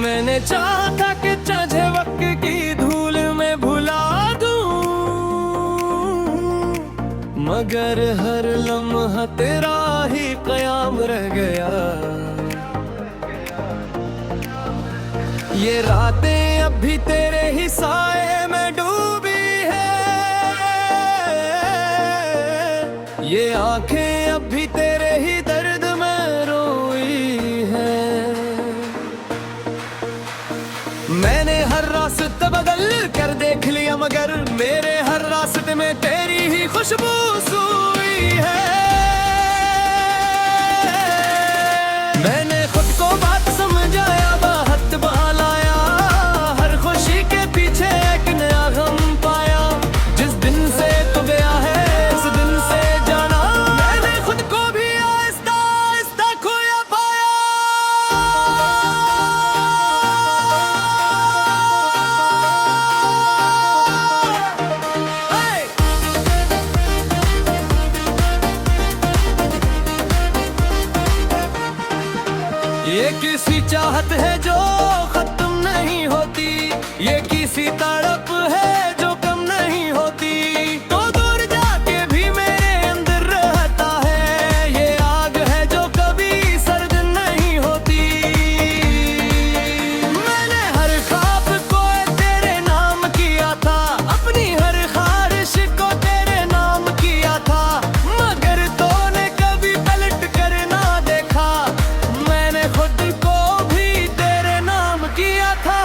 मैंने चाहा था कि चाहे वक्त की धूल में भुला दूं, मगर हर लम्हा तेरा ही कयाम रह गया। ये रातें अब भी तेरे ही साए में डूबी है, ये आंखें अब भी तेरे ही दर्द में रोई है। मैंने हर रास्ता बदल कर देख लिया, मगर मेरे हर रास्ते में तेरी ही खुशबू सुई है। मैंने खुद को बात समझाया, बात बहलाया, हर खुशी के पीछे एक नया गम पाया। जिस दिन से तू गया है उस दिन से जाना, मैंने खुद को भी आहिस्ता आहिस्ता खोया पाया। ये किसी चाहत है जो खत्म नहीं होती, ये किसी तड़प है जो कम नहीं होती। तो दूर जाके भी मेरे अंदर रहता है, ये आग है जो कभी सर्द नहीं होती। मैंने हर ख्वाब को तेरे नाम किया था, अपनी हर ख्वाहिश को तेरे नाम किया था, मगर तूने कभी पलट कर ना देखा। मैंने खुद को भी तेरे नाम किया था।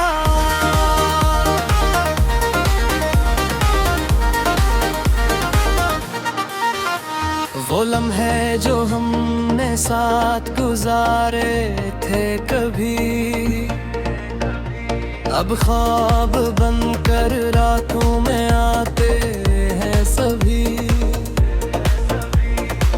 वो लम्हे जो हमने साथ गुजारे थे कभी, अब ख्वाब बनकर रातों में आते हैं सभी।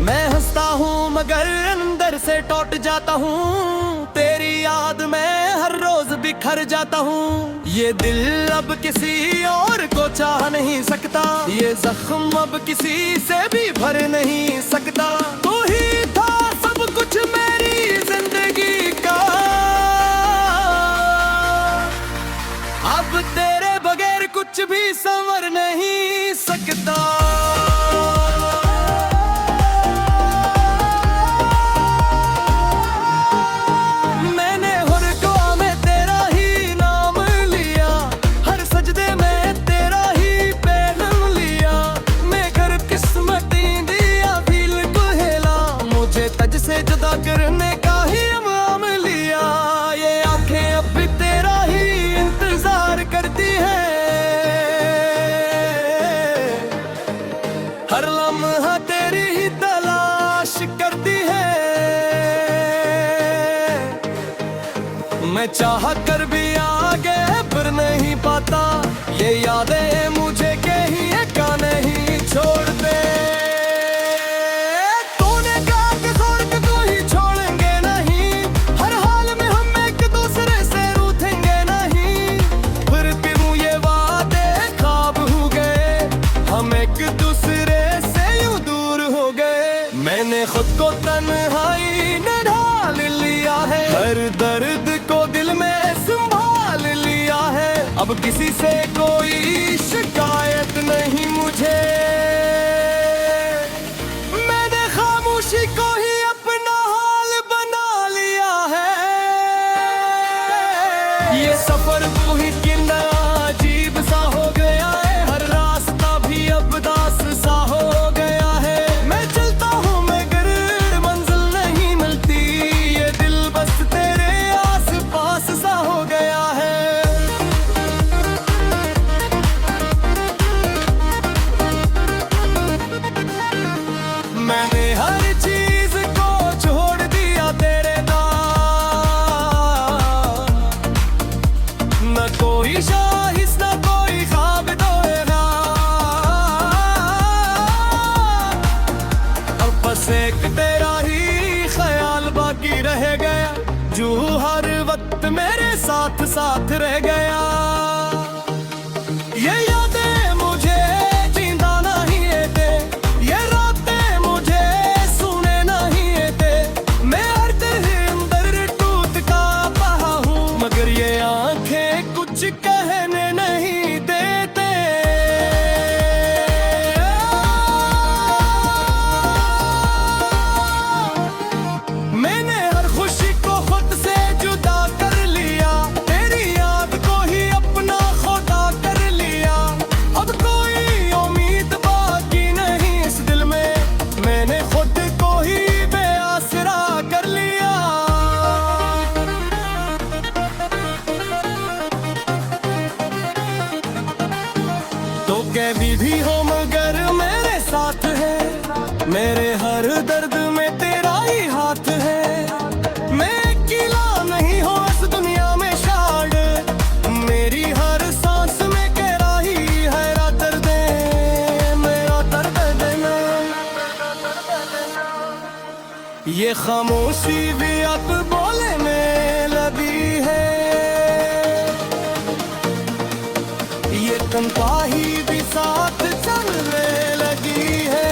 मैं हंसता हूँ मगर अंदर से टूट जाता हूँ, तेरी याद में हर रोज बिखर जाता हूँ। ये दिल अब किसी और को चाह नहीं सकता, ये जख्म अब किसी से भी भर नहीं सकता। तू ही था सब कुछ मेरी जिंदगी का, अब तेरे बगैर कुछ भी संवर नहीं सकता। जुदा करने का ही अमाम लिया, ये आंखें अब भी तेरा ही इंतजार करती है। हर लम्हा तेरी ही तलाश करती है। मैं चाह कर भी आगे बढ़ नहीं पाता, ये यादें मुझे कहीं का नहीं छोड़ते। मैंने खुद को तन्हाई में ढाल लिया है, हर दर्द को दिल में संभाल लिया है। अब किसी से कोई शिकायत नहीं मुझे, मैंने खामोशी को ही अपना हाल बना लिया है। ये सफर तू ही कितना अजीब सा हो गया है, हर रास्ता भी अब दास सा हो गया है। मैं चलता हूँ एक तेरा ही ख्याल बाकी रह गया, जो हर वक्त मेरे साथ साथ रह गया। ये यादें मुझे जिंदा नहीं देते, ये रातें मुझे सुने नहीं देते। मैं हर दिल अंदर टूट का पहा हूँ, मगर ये कभी भी हो मगर मेरे साथ है, मेरे हर दर्द में तेरा ही हाथ है। मैं अकेला नहीं हो इस दुनिया में शायद, मेरी हर सांस में तेरा ही है दर्द, मेरा दर्द देना। ये खामोशी भी अब बोले में लगी है, ये तन्हाई भी साथ चलने लगी है।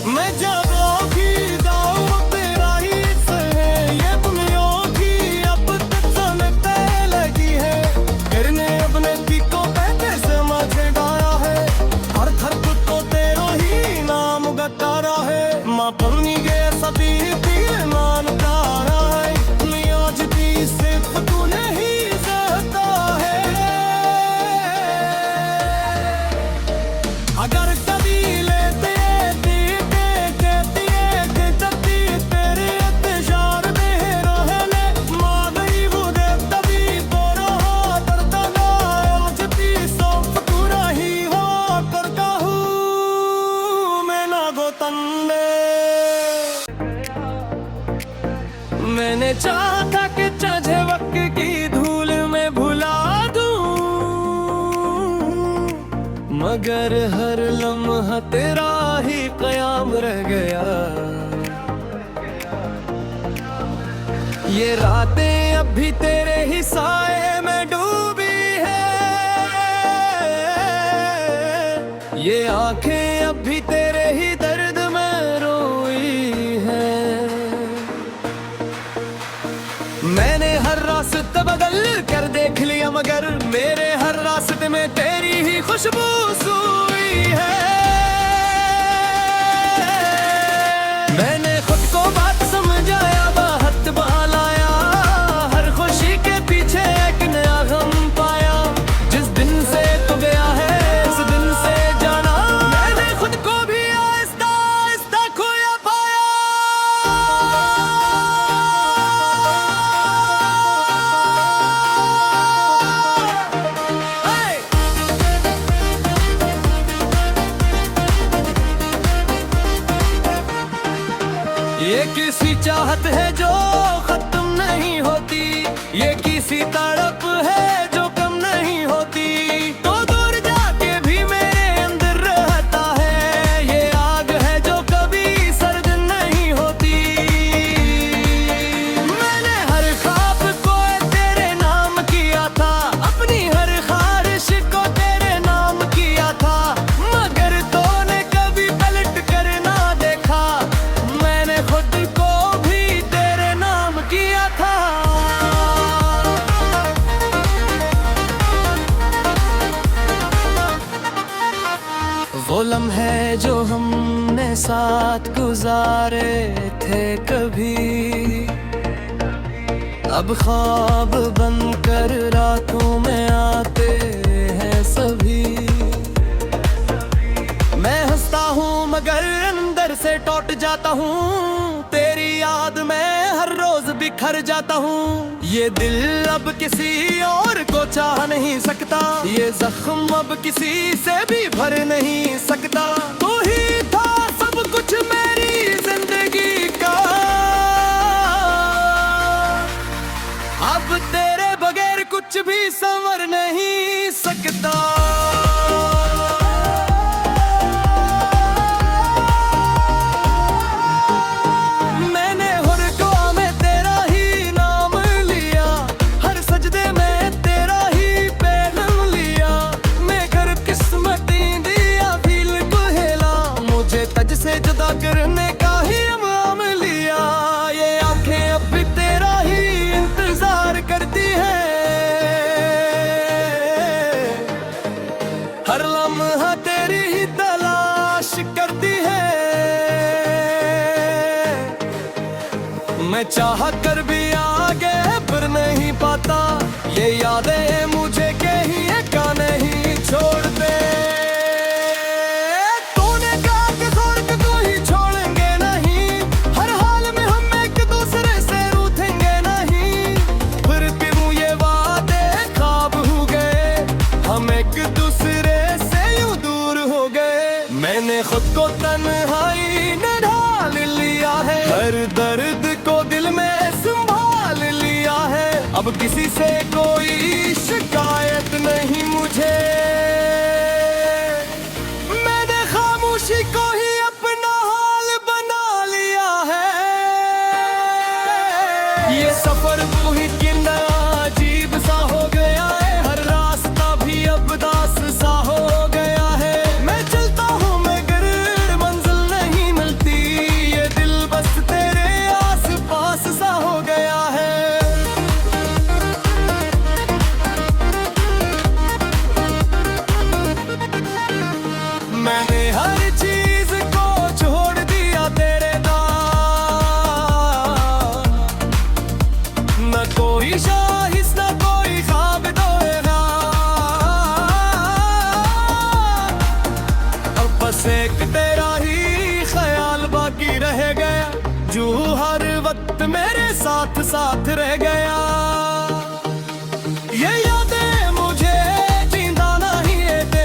मैं जागो की दाऊं तेरा ही है, ये दुनिया की अब तक सुनते लगी है। करने अपने को पैसे से मुझे गाया है, हर थर को तेरो ही नाम गतारा है। माँ पन्नी के सभी तीर मान तारा है, आज भी सिर्फ तू नहीं अगर कभी लेते कहती तेरे इंतजार में रहने माँ गई वो दे तभी बोरा करता ना। आज भी सब पूरा ही हो करता हूँ मैं ना गोतंदे। मैंने चाहा था कि चाहे वक्त की धूल में भुला दूं, मगर हर लम्हा तेरा ही क़याम रह गया। ये रातें अब भी तेरे ही साए में डूबी है, ये आंखें अब भी तेरे ही दर्द में रोई है। मैंने हर रास्ता बदल कर देख लिया, मगर मेरे हर रास्ते में तेरी ही खुशबू सुई है। मैंने खुद को बात समझाया, बात बहलाया, हर खुशी के पीछे एक नया गम पाया। जिस दिन से तू गया है इस दिन से जाना, मैंने खुद को भी आहिस्ता आहिस्ता खोया पाया। ये किसी चाहत है जो खत्म नहीं होती, ये किसी तड़प है जो कम नहीं होती। तो दूर जाके भी मेरे अंदर रहता है, ये आग है जो कभी सर्द नहीं होती। मैंने हर ख्वाब को तेरे नाम किया था, अपनी हर ख्वाहिश को तेरे नाम किया था, मगर तूने कभी पलट कर ना देखा। मैंने खुद को भी तेरे नाम किया था। वो लम्हे जो हमने साथ गुजारे थे कभी, अब ख्वाब बनकर रातों में आते हैं सभी। मैं हंसता हूँ मगर अंदर से टूट जाता हूँ, तेरी याद में हर रोज बिखर जाता हूँ। ये दिल अब किसी और को चाह नहीं सकता, ये जख्म अब किसी से भी भर नहीं सकता। तू ही था सब कुछ मेरी जिंदगी का, अब तेरे बगैर कुछ भी संवर नहीं सकता। से जुदा करने का ही अमल लिया, ये आंखें अब भी तेरा ही इंतजार करती है। हर लम्हा तेरी ही तलाश करती है। मैं चाह कर भी आगे पर नहीं पाता, ये यादें मुझे कहीं का नहीं छोड़ते। दर्द को दिल में संभाल लिया है। अब किसी से कोई शिकायत नहीं मुझे, मैंने खामोशी को ही अपना हाल बना लिया है। ये सफर पूरी कितना अजीब सा हो गया है, हर रास्ता भी अब दास सा हो गया है। मैं चलता हूँ मगर मंजिल नहीं मिलती, ये दिल बस तेरे आस पास सा हो गया है। मैंने हर चीज को छोड़ दिया तेरे नाम, न कोई शाहिस न कोई ख्वाब दोएगा, अब बस एक तेरा ही ख्याल बाकी रह गया, जो हर वक्त मेरे साथ साथ रह गया। ये यादें मुझे जिंदा नहीं देते,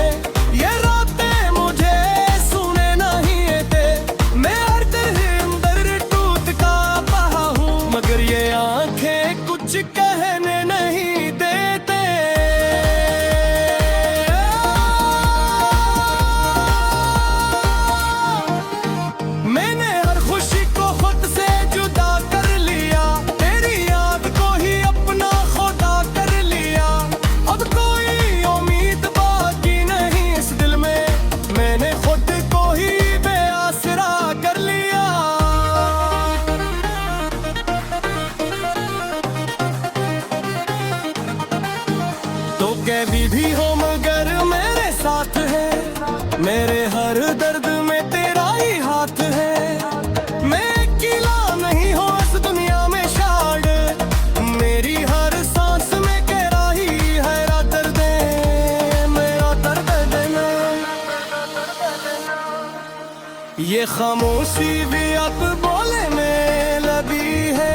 ये रातें मुझे सुने नहीं देते। मैं हर अंदर टूट का बहा हूँ, मगर ये आंखें कुछ कहने नहीं देते। मैंने हर खुशी को खुद से जुदा कर लिया, तेरी याद को ही अपना खुदा कर लिया। अब कोई उम्मीद बाकी नहीं इस दिल में, मैंने खुद को ही बेआसरा कर लिया। तो कैदी भी हो मगर मेरे साथ है, मेरे हर दर्द में तेरा ही हाथ है। मैं अकेला नहीं हूँ इस दुनिया में शायद, मेरी हर सांस में गहरा ही है दर्द, मेरा दर्द देना। ये खामोशी भी अब बोले में लगी है,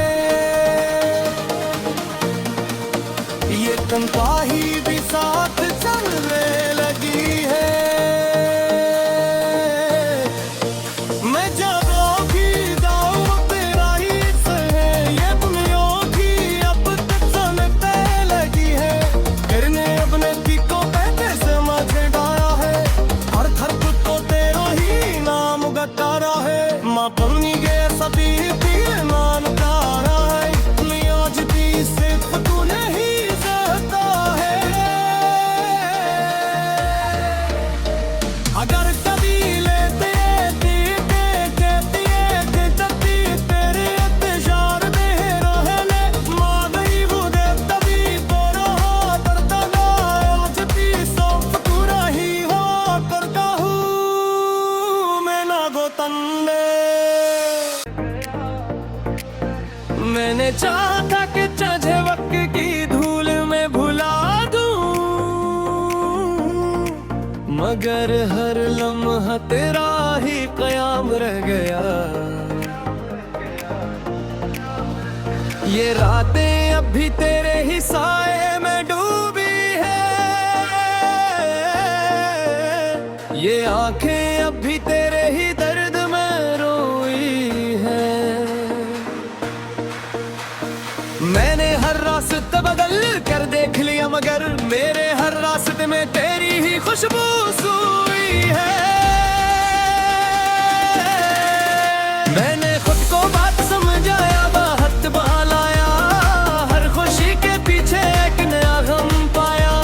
ये तन्हाई भी साथ चलने लगी है। मैं जब भी जाऊँ तेरा ही है, ये दुनिया की अब तक सुनते लगी है। करने अपने को पहले समझ गया है, हर थर को तेरा ही नाम गतारा है। माँ पन्नी गए सभी पीर मान तारा है, आज भी सिर्फ तू नहीं सहता है। अगर कभी लेते तेरे इंतजार में रहने माँ गई वो दे तभी तेरा दर्द ना, आज भी सब पूरा ही हो करता हूँ मैं ना गो तन्ने। मैंने चाहा था कि चाहे वक्त की धूल में भुला दूं, मगर हर लम्हा तेरा ही कयाम रह गया। ये रातें अब भी तेरे ही साए में डूबी है, ये आंखें अब भी तेरे ही दर्द में रोई है। मैंने हर रास्ता बदल कर देख लिया, मगर मेरे हर रास्ते में तेरी ही खुशबू सुई है। मैंने खुद को बात समझाया, बात बहलाया, हर खुशी के पीछे एक नया गम पाया।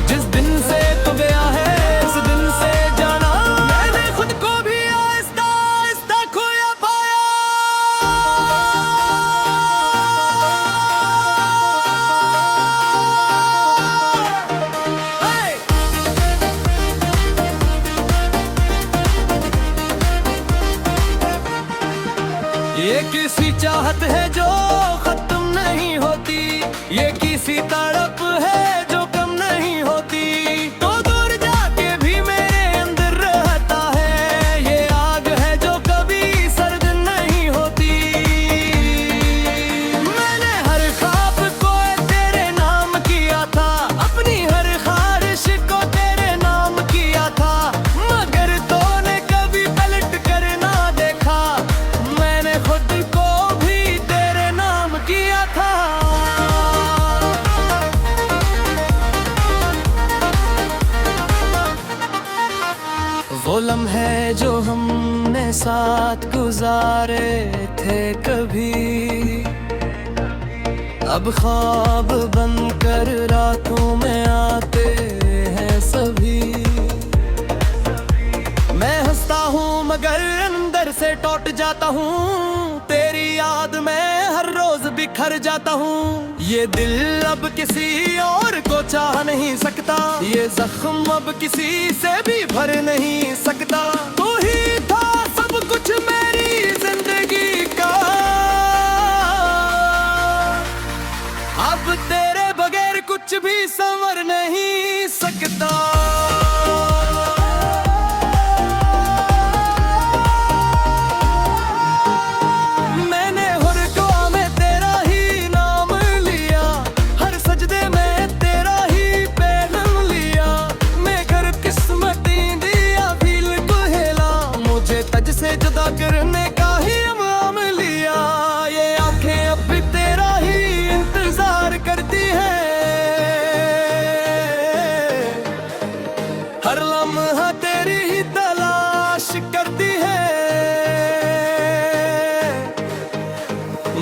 जिस दिन से तू गया है उस दिन से जाना, मैंने खुद को भी आहिस्ता आहिस्ता खोया पाया। ये किसी चाहत है जो खत्म नहीं होती, ये किसी तड़प है जो कम नहीं होती। तो दूर जाके भी मेरे अंदर रहता है, ये आग है जो कभी सर्द नहीं होती। मैंने हर ख्वाब को तेरे नाम किया था, अपनी हर ख्वाहिश को तेरे नाम किया था, मगर तूने कभी पलट कर ना देखा। मैंने खुद को भी साथ गुजारे थे कभी, अब ख्वाब बनकर रातों में आते हैं सभी। मैं हंसता हूँ मगर अंदर से टूट जाता हूँ, तेरी याद में हर रोज बिखर जाता हूँ। ये दिल अब किसी और को चाह नहीं सकता, ये जख्म अब किसी से भी भर नहीं सकता। तू ही था सब कुछ मेरी जिंदगी का, अब तेरे बगैर कुछ भी संवर नहीं सकता। से जुदा करने का ही अमल लिया, ये आंखें अब भी तेरा ही इंतजार करती हैं। हर लम्हा तेरी ही तलाश करती है।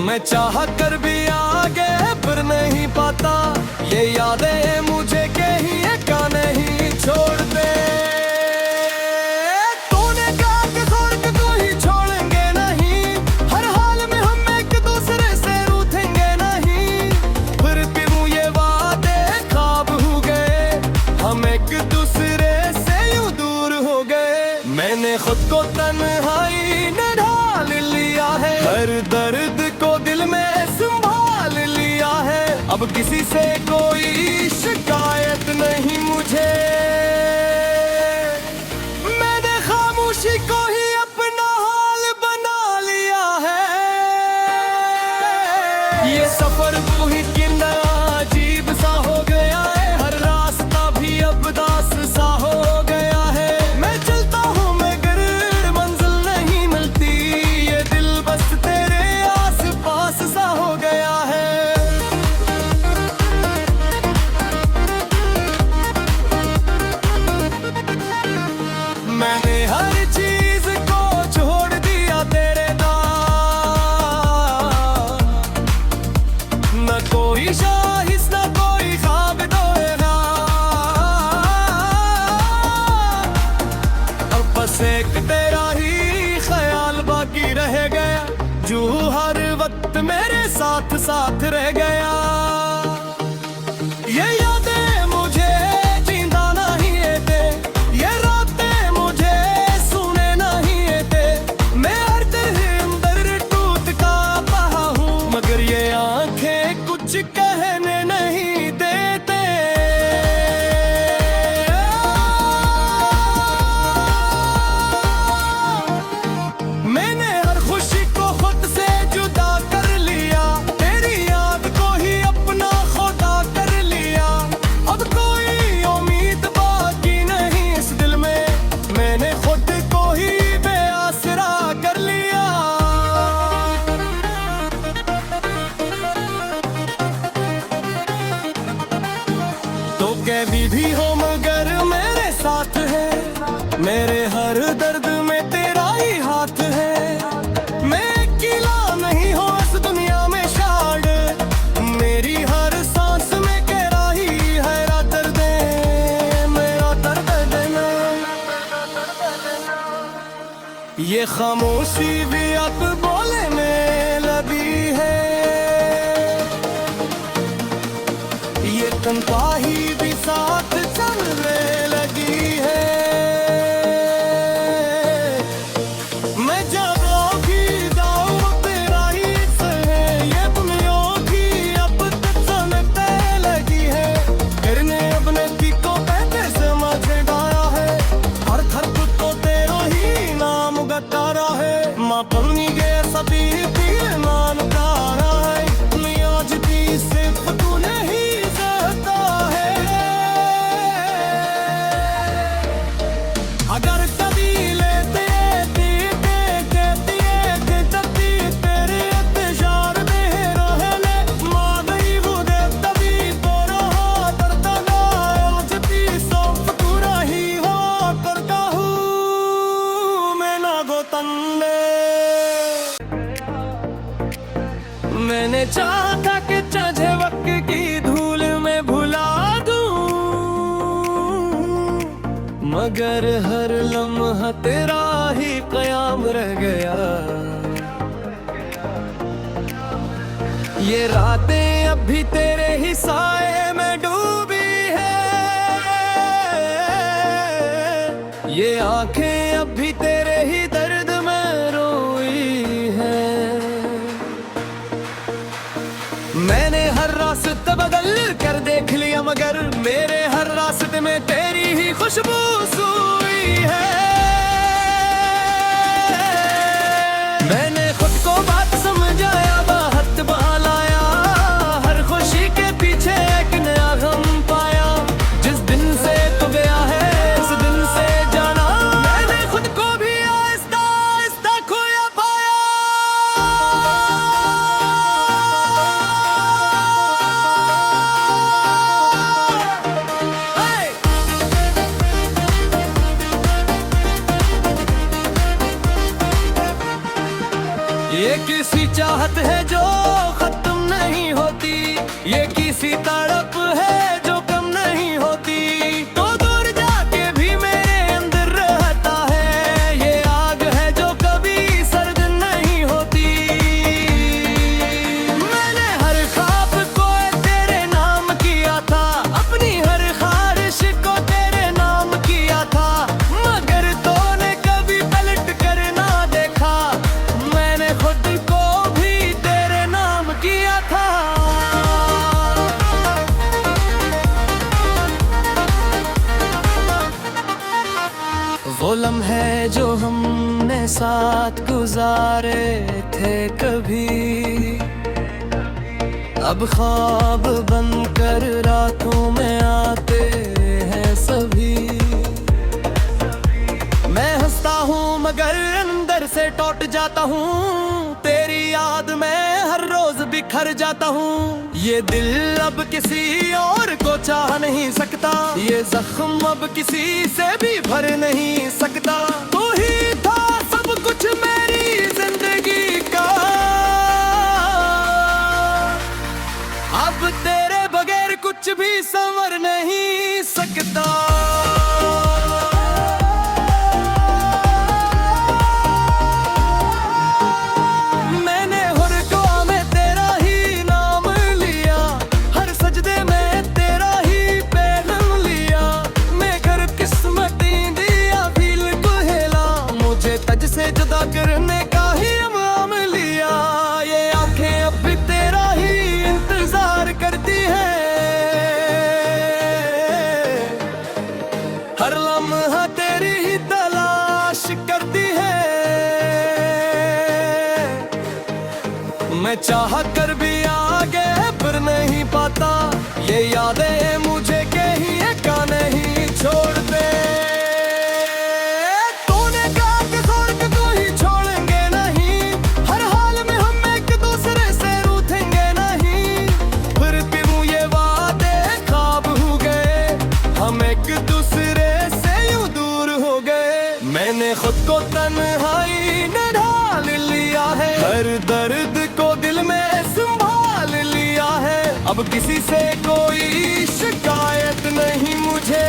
मैं चाह कर भी आगे बढ़ नहीं पाता, ये यादें मुझे कहीं का नहीं छोड़ते। मैंने खुद को तन्हाई में ढाल लिया है, हर दर्द को दिल में संभाल लिया है। अब किसी से कोई शिकायत नहीं मुझे, मैंने खामोशी को ही अपना हाल बना लिया है। ये सफर तू ही कितना अजीब सा हो गया है, हर रास्ता भी अब दास सा हो गया है। मैं चलता हूँ मैंने हर चीज को छोड़ दिया तेरे नाम, न कोई शाहिस न कोई ख्वाब दोएगा, अब बस एक तेरा ही ख्याल बाकी रह गया, जो हर वक्त मेरे साथ साथ रह गया। ये यादें मुझे जिंदा नहीं देते, ये रातें मुझे सुने नहीं देते। मैं हर दिल अंदर टूट का बहा हूँ, मगर ये आंखें कुछ कहने नहीं देते। मैंने हर खुशी को खुद से जुदा कर लिया, तेरी याद को ही अपना खुदा कर लिया। अब कोई उम्मीद बाकी नहीं इस दिल में, मैंने खुद को ही बेआसरा कर लिया। तो कभी भी हो मगर मेरे साथ है, मेरे हर दर्द में तेरा ही हाथ है। मैं अकेला नहीं हूँ इस दुनिया में शायद, मेरी हर सांस में कह ही है दर्द, मेरा दर्द देना। ये खामोशी भी अब बोलने लगी है, ये तन्हाई भी साथ चलने लगी है। मैं जागा भी जाऊँ तेरा ही है, ये दुनिया की अब तक सुनते लगी है। करने अपने की को कहते समझ गाया है, हर थर को तेरा ही नाम गतारा है। माँ पन्नी के सभी तीर मान तारा है, आज भी सिर्फ तू नहीं सहता है। मैंने चाहा था कि चाहे वक्त की धूल में भुला दूं, मगर हर लम्हा तेरा ही कयाम रह गया। ये रातें अब भी तेरे ही साए में डूबी है, ये आंखें अब भी तेरे ही दर्द में रोई है। मैंने हर रास्ता बदल कर देख लिया, मगर मेरे हर रास्ते में तेरी ही खुशबू सुई है। मैंने खुद को बात समझाया, बात बहलाया, हर खुशी के पीछे एक नया गम पाया। जिस दिन से तू गया है उस दिन से जाना, मैंने खुद को भी आहिस्ता आहिस्ता खोया पाया। ये किसी चाहत है जो खत्म नहीं होती, ये किसी तड़प है जो कम नहीं होती। तो दूर जाके भी मेरे अंदर रहता है, ये आग है जो कभी सर्द नहीं होती। मैंने हर ख्वाब को तेरे नाम किया था, अपनी हर ख्वाहिश को तेरे नाम किया था, मगर तूने कभी पलट कर ना देखा। मैंने खुद को भी तेरे नाम किया था। वो लम्हे जो हमने साथ गुजारे थे कभी, अब ख्वाब बनकर रातों में आते हैं सभी। मैं हंसता हूँ मगर अंदर से टूट जाता हूँ, तेरी याद में हर रोज बिखर जाता हूँ। ये दिल अब किसी और को चाह नहीं सकता, ये जख्म अब किसी से भी भर नहीं सकता। तू ही था सब कुछ मेरी जिंदगी का, अब तेरे बगैर कुछ भी संवर नहीं सकता। जुदा करने का ही अमाम लिया, ये आंखें अब भी तेरा ही इंतजार करती है। हर लम्हा तेरी ही तलाश करती है। मैं चाह कर भी आगे बढ़ नहीं पाता, ये यादें मुझे कहीं का नहीं छोड़ते। मैंने खुद को तन्हाई में ढाल लिया है, हर दर्द को दिल में संभाल लिया है। अब किसी से कोई शिकायत नहीं मुझे,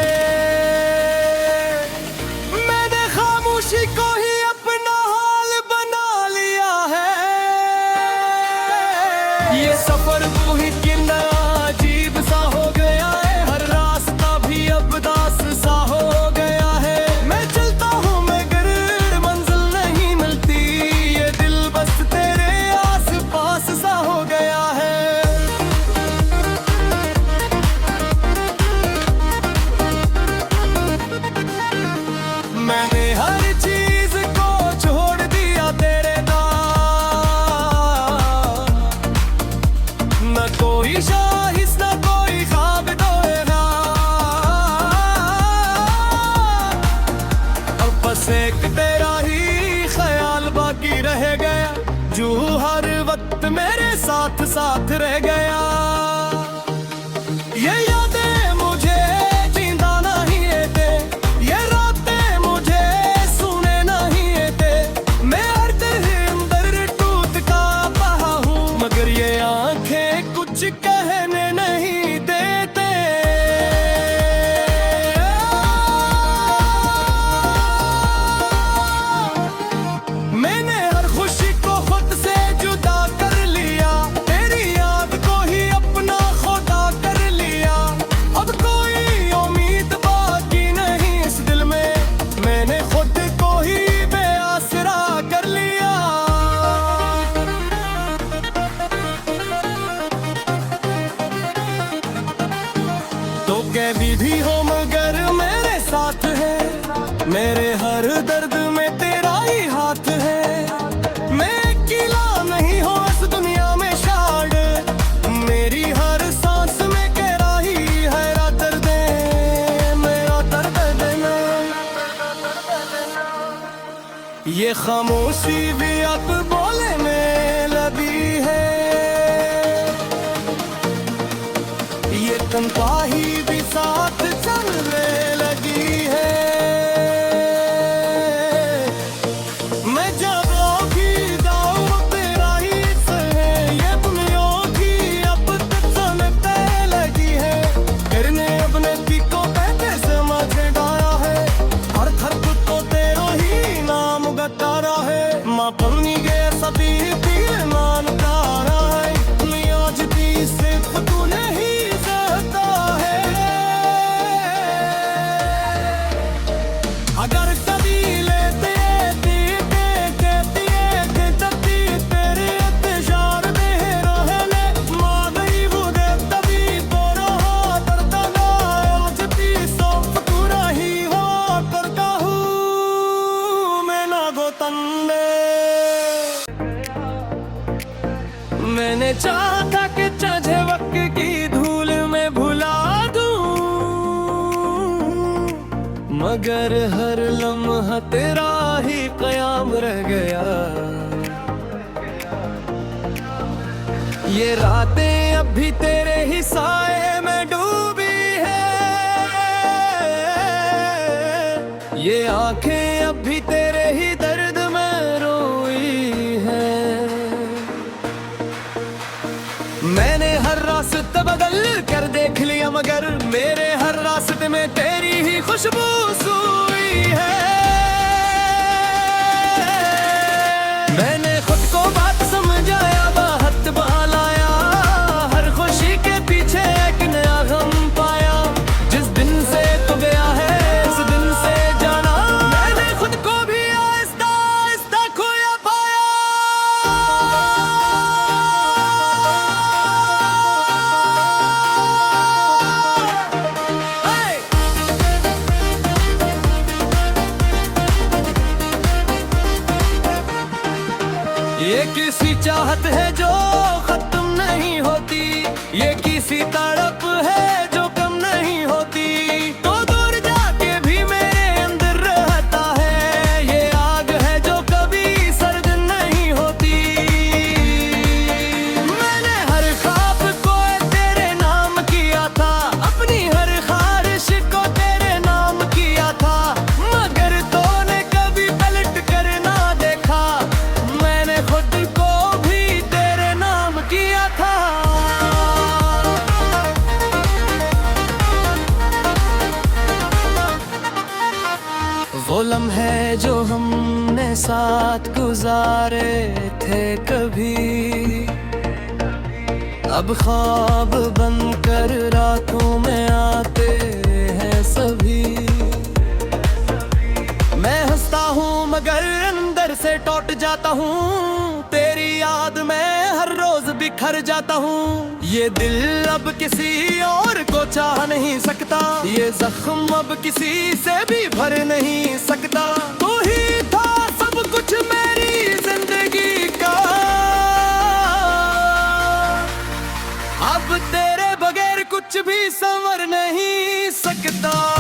मैंने खामोशी को ही अपना हाल बना लिया है। ये सफर वो ही कितना अजीब सा हो गया है, हर रास्ता भी अब दास सा हो गया है। मैं चलता हूँ सा हो गया है। मैंने हर चीज को छोड़ दिया तेरे नाम, न कोई शाहिस न कोई ख्वाब दोएगा, अब बस एक तेरा ही ख्याल बाकी रह गया, जो हर वक्त मेरे साथ साथ रह गया। ये यादें मुझे जिंदा नहीं देते, ये रातें मुझे सुने नहीं देते। मैं हर दिल अंदर टूट का बहा हूँ, मगर ये कुछ कहने नहीं देते। मैंने हर खुशी को खुद से जुदा कर लिया, तेरी याद को ही अपना खुदा कर लिया। अब कोई उम्मीद बाकी नहीं इस दिल में, मैंने खुद को ही बेआसरा कर लिया। तो कैदी भी हो मगर मेरे साथ है, मेरे हर दर्द में तेरा ही हाथ है। मैं अकेला नहीं हूँ इस दुनिया में शायद, मेरी हर सांस में तेरा ही है दर्द, मेरा दर्द देना। ये खामोशी भी अब बोलने लगी है, ये तन्हाई भी साथ चलने लगी है। मैं जगहों की दाव तेरा ही है, ये दुनिया की अब तक सुनते लगी है। करने अपने पीको पैसे समझ डाया है, हर थर को तेरा ही नाम गतारा है। माँ पन्नी के सभी तीर मान तारा है, दुनिया जितनी सिर्फ तू नहीं अगर कभी लेते कहती है कि तभी तेरे इंतजार में रहने मां गई वो दे तभी तो रहा करता ना। आज भी सब पूरा ही हो करता हूँ मैं ना गोतंदे। मैंने चाहा था कि चाहे वक्त की धूल में भुला दूं, मगर हर लम्हा तेरा ही क़याम रह गया। ये रातें अब भी तेरे ही साए में डूबी है, ये आंखें अब भी तेरे ही दर्द में रोई है। मैंने हर रास्ता बदल कर देख लिया, मगर मेरे हर रास्ते में तेरी ही खुशबू सुई है। मैंने खुद को बात समझाया, बात बहलाया, हर खुशी के पीछे एक नया गम पाया। जिस दिन से तू गया है उस दिन से जाना, मैंने खुद को भी आहिस्ता आहिस्ता खोया पाया। ये किसी चाहत है जो खत्म नहीं होती, ये किसी तड़प है जो कम नहीं होती। तो दूर जाके भी मेरे अंदर रहता है, ये आग है जो कभी सर्द नहीं होती। मैंने हर ख्वाब को तेरे नाम किया था, अपनी हर ख्वाहिश को तेरे नाम किया था, मगर तूने कभी पलट कर ना देखा। मैंने खुद को भी तेरे नाम किया था। वो लम्हे जो हमने साथ गुजारे थे कभी, अब ख्वाब बनकर रातों में आते हैं सभी। मैं हंसता हूँ मगर अंदर से टूट जाता हूँ, तेरी याद में हर रोज बिखर जाता हूँ। ये दिल अब किसी और को चाह नहीं सकता, ये जख्म अब किसी से भी भर नहीं सकता। तू ही था सब कुछ मेरी जिंदगी का, अब तेरे बगैर कुछ भी संवर नहीं सकता।